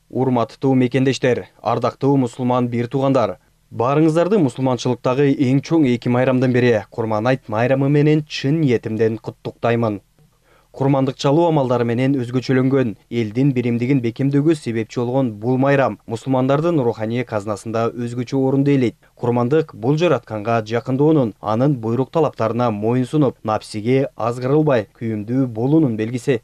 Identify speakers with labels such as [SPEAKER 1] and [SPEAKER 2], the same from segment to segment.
[SPEAKER 1] Урматтуу мекендештер, ардактуу мусулман бир туугандар. Баарыңыздарды мусулманчылыктагы эң чоң эки майрамдан бири Курман айт майрамы менен чын ниетимден куттуктаймын. Курмандык чалуу амалдары менен өзгөчөлөнгөн, элдин биримдигин бекемдөөгө себепчи болгон бул майрам мусулмандардын руханий казынасында өзгөчө орунду ээлейт. Курмандык бул жаратканга жакындоонун, анын буйрук талаптарына моюн сунуп, напсиге азгырылбай күйүмдүү болуунун белгиси.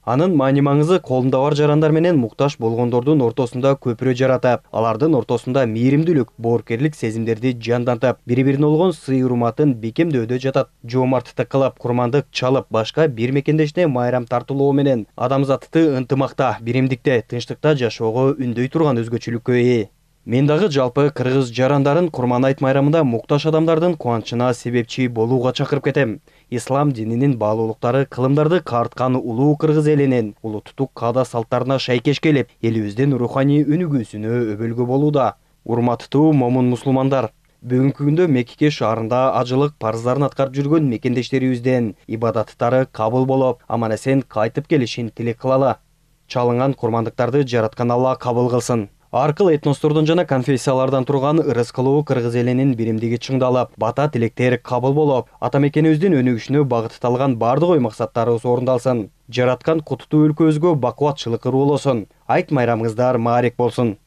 [SPEAKER 1] Анын маани маңызы колунда бар жарандар менен муктаж болгондордун ортосунда көпүрө жаратып, алардын ортосунда мээримдүүлүк, боорукерлик сезимдерди жандантып, бири-бирине болгон сый-урматын бекемдөөдө жатат. Жоомарттык кылып, курмандык чалып, башка бир мекендешине майрам тартуулоо менен адамзатты ынтымакта, биримдикте, тынчтыкта жашоого үндөй турган өзгөчөлүккө ээ. Мен дагы жалпы кыргыз жарандарын Курман айт майрамында муктаж адамдардын кубанычына себепчи болууга чакырып кетем. Ислам дининин баалуулуктары кылымдарды карткан улуу кыргыз элинин улуттук каада салттарына шайкеш келип, элибиздин руханий өнүгүүсүнө өбөлгө болууда. Урматтуу момун мусулмандар, бүгүнкү күндө Мекке шаарында ажылык парыздарын аткарып жүргөн мекендештерибизден ибадаттары кабыл болуп, аман-эсен кайтып келишин тилек кылалы. Чалынган курмандыктарды жараткан Алла кабыл кылсын. Ар кыл этностордон жана конфессиялардан турган ырыс кылуу кыргыз элинин биримдиги чыңдалып, бата тилектер кабыл болуп, ата мекенибиздин өнүгүшүнө багытталган бардык ой максаттарыбыз орундалсын. Жараткан куттуу өлкөбүзгө бакубатчылык ыруу болосун. Айт майрамыңыздар маарек болсун.